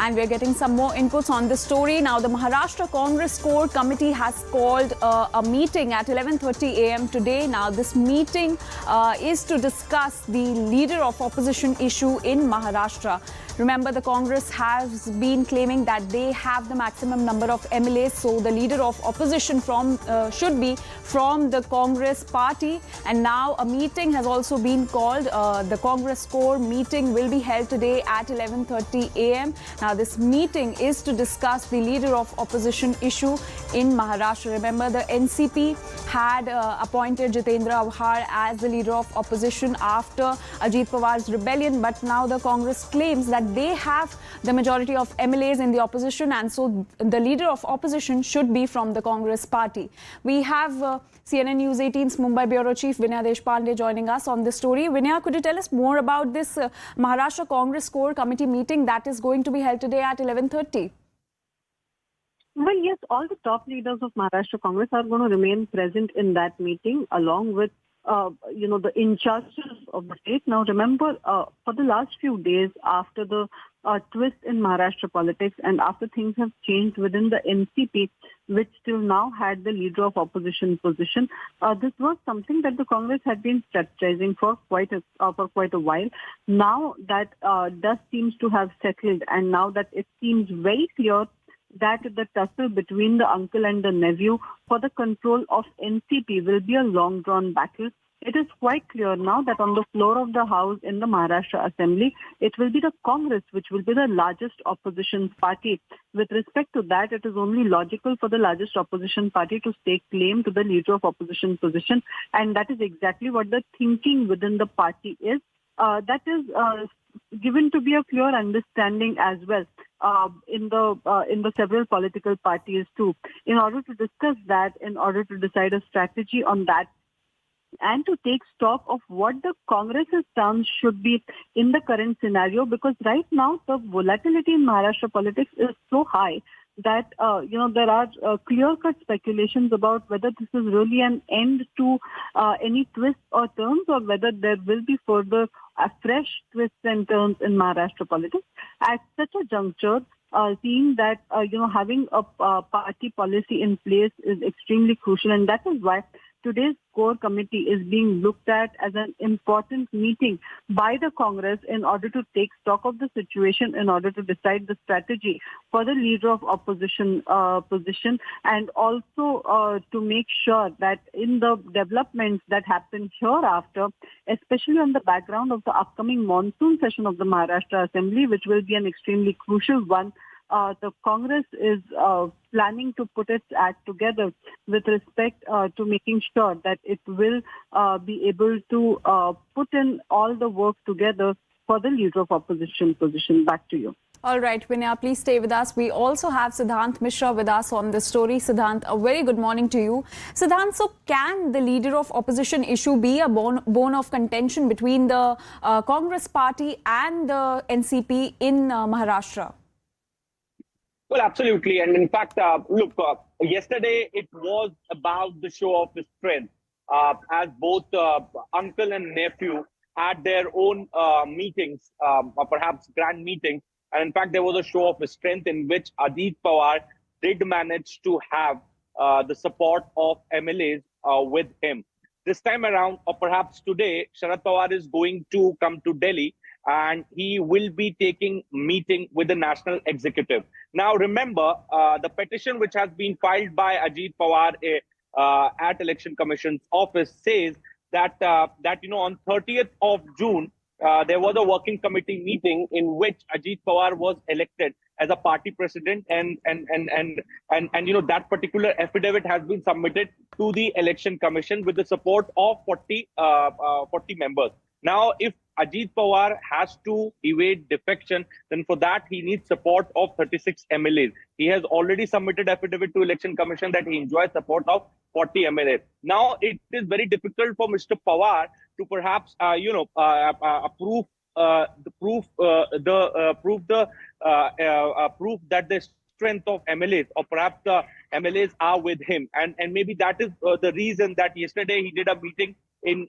and we're getting some more inputs on this story. Now, the Maharashtra Congress Core Committee has called a meeting at 11:30 a.m. today. Now, this meeting is to discuss the leader of opposition issue in Maharashtra. Remember, the Congress has been claiming that they have the maximum number of MLAs, so the leader of opposition should be from the Congress party. And now a meeting has also been called. The Congress Core meeting will be held today at 11:30 a.m. Now, this meeting is to discuss the leader of opposition issue in Maharashtra. Remember, the NCP had appointed Jitendra Avhar as the leader of opposition after Ajit Pawar's rebellion, but now the Congress claims that they have the majority of MLAs in the opposition, and so the leader of opposition should be from the Congress party. We have CNN News 18's Mumbai Bureau Chief Vinaya Deshpande joining us on this story. Vinaya, could you tell us more about this Maharashtra Congress Core Committee meeting that is going to be held today at 11:30? Well, yes, all the top leaders of Maharashtra Congress are going to remain present in that meeting along with the in charges of the state. Now, remember, for the last few days after the twist in Maharashtra politics and after things have changed within the NCP, which till now had the leader of opposition position, this was something that the Congress had been strategizing for quite a while. Now that dust seems to have settled, and now that it seems very clear that the tussle between the uncle and the nephew for the control of NCP will be a long-drawn battle. It is quite clear now that on the floor of the House in the Maharashtra Assembly, it will be the Congress which will be the largest opposition party. With respect to that, it is only logical for the largest opposition party to stake claim to the leader of opposition position, and that is exactly what the thinking within the party is. That is given to be a clear understanding as well in the several political parties too. In order to discuss that, in order to decide a strategy on that, and to take stock of what the Congress's stance should be in the current scenario, because right now the volatility in Maharashtra politics is so high that there are clear-cut speculations about whether this is really an end to any twists or turns, or whether there will be further fresh twists and turns in Maharashtra politics. At such a juncture, seeing that having a party policy in place is extremely crucial, and that is why today's core committee is being looked at as an important meeting by the Congress in order to take stock of the situation, in order to decide the strategy for the leader of opposition position, and also to make sure that in the developments that happen hereafter, especially on the background of the upcoming monsoon session of the Maharashtra Assembly, which will be an extremely crucial one, the Congress is planning to put its act together with respect to making sure that it will be able to put in all the work together for the leader of opposition position. Back to you. All right, Vinaya, please stay with us. We also have Siddhant Mishra with us on this story. Siddhant, a very good morning to you. Siddhant, so can the leader of opposition issue be a bone of contention between the Congress party and the NCP in Maharashtra? Well, absolutely. And in fact, look, yesterday it was about the show of strength as both uncle and nephew had their own meetings, or perhaps grand meetings. And in fact, there was a show of strength in which Ajit Pawar did manage to have the support of MLAs with him. This time around, or perhaps today, Sharad Pawar is going to come to Delhi, and he will be taking meeting with the national executive. Now, remember, the petition which has been filed by Ajit Pawar at Election Commission's office says that on 30th of June, there was a working committee meeting in which Ajit Pawar was elected as a party president, and that particular affidavit has been submitted to the Election Commission with the support of 40 members. Now, if Ajit Pawar has to evade defection, then for that he needs support of 36 MLAs. He has already submitted affidavit to Election Commission that he enjoys support of 40 MLAs. Now it is very difficult for Mr. Pawar to perhaps prove that the strength of MLAs, or perhaps the MLAs are with him, and maybe that is the reason that yesterday he did a meeting in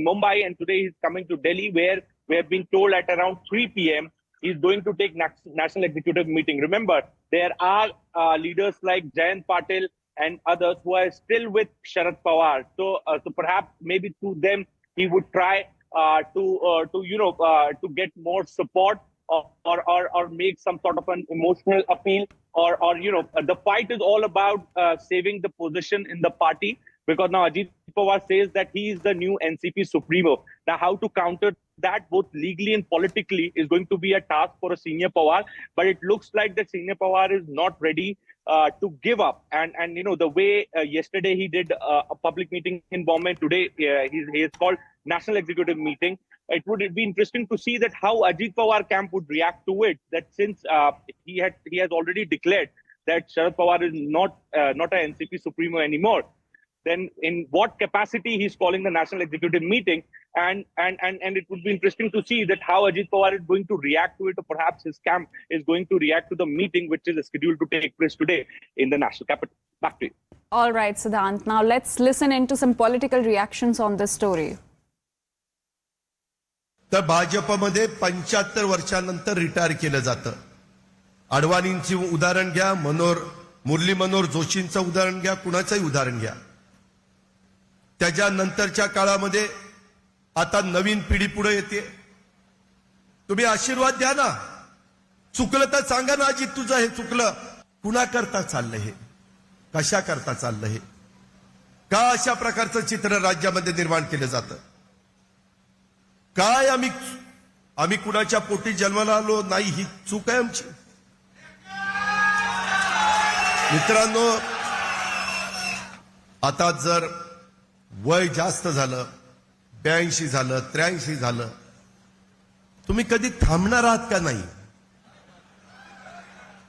Mumbai, and today he's coming to Delhi, where we have been told at around 3 p.m. he's going to take national executive meeting. Remember, there are leaders like Jayant Patil and others who are still with Sharad Pawar. So perhaps maybe through them he would try to get more support or make some sort of an emotional appeal, or the fight is all about saving the position in the party, because now Ajit Pawar says that he is the new NCP Supremo. Now, how to counter that both legally and politically is going to be a task for a senior Pawar, but it looks like that senior Pawar is not ready to give up. And the way yesterday he did a public meeting in Bombay, today he has called national executive meeting. It would be interesting to see that how Ajit Pawar camp would react to it. That since he has already declared that Sharad Pawar is not an NCP Supremo anymore, then in what capacity he's calling the national executive meeting, and it would be interesting to see that how Ajit Pawar is going to react to it, or perhaps his camp is going to react to the meeting which is scheduled to take place today in the national capital. Back to you. All right, Siddhant. Now let's listen into some political reactions on this story. तर भाजपमध्ये 75 वर्षांनंतर retire केलं जातं. अडवाणींची उदाहरण घ्या, मुरली मनोहर जोशींचं उदाहरण घ्या, कुणाचंही उदाहरण घ्या. त्याच्यानंतरच्या काळामध्ये आता नवीन पिढी पुढे येते. तुम्ही आशीर्वाद द्या ना. चुकलं तर सांगा ना, अजित तुझं हे चुकलं. कुणा करता चाललं हे? कशा करता चाललं हे? का अशा प्रकारचं चित्र राज्यामध्ये निर्माण केलं जातं? काय आम्ही कुणाच्या पोटी जन्माला आलो नाही, ही चूक आहे आमची. मित्रांनो, आता जर वय जास्त झालं, 82 झालं, 83 झालं, तुम्ही कधी थांबणार आहात का नाही?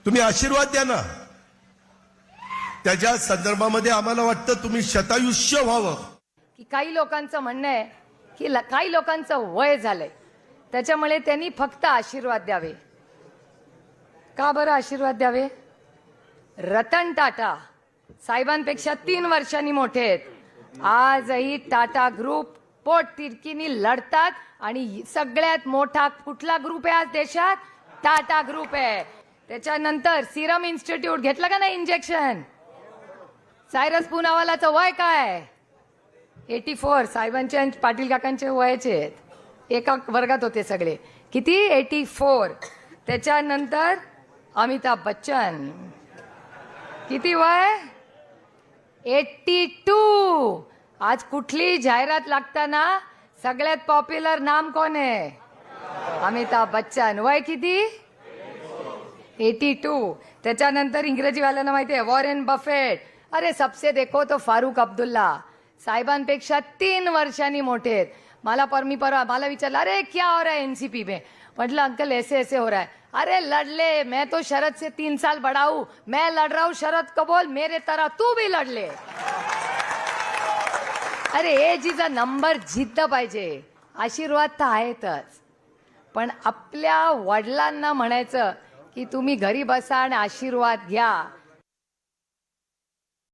तुम्ही आशीर्वाद द्या ना. त्याच्या संदर्भामध्ये आम्हाला वाटतं तुम्ही शतायुष्य व्हावं. की काही लोकांचं म्हणणं आहे की काही लोकांचं वय झालंय, त्याच्यामुळे त्यांनी फक्त आशीर्वाद द्यावे. का बरं आशीर्वाद द्यावे? रतन टाटा साहेबांपेक्षा 3 वर्षांनी मोठे आहेत. आजही टाटा ग्रुप पोट तिरकीनी लढतात, आणि सगळ्यात मोठा कुठला ग्रुप आहे आज देशात? टाटा ग्रुप आहे. त्याच्यानंतर सिरम इन्स्टिट्यूट घेतलं का नाही इंजेक्शन? सायरस पुनावालाचं वय काय? 84. साहेबांचे आणि पाटील काकांचे वयाचे आहेत. एका वर्गात होते सगळे. किती? 84. त्याच्यानंतर अमिताभ बच्चन, किती वय? 82. आज कुठली जाहिरात लागताना सगळ्यात पॉप्युलर नाम कोण आहे? अमिताभ बच्चन. वय किती? 82. त्याच्यानंतर इंग्रजीवाल्यांना माहिती आहे वॉरेन बफेट. अरे सबसे देखो तो फारूक अब्दुल्ला साहेबांपेक्षा 3 वर्षांनी मोठे आहेत. मला विचारलं, अरे क्या हो रहा है एनसीपी में? मतलब अंकल ऐसे ऐसे हो रहा है. अरे लड़ मैं तो शरद से 3 साल बड़ा हूं, मैं लड़ रहा हूं, शरद को बोल मेरे तरह तू भी लड़ ले. अरे एजीचा नंबर जिद्द पाहिजे. आशीर्वाद तर आहेतच, पण आपल्या वडिलांना म्हणायचं की तुम्ही घरी बसा आणि आशीर्वाद घ्या.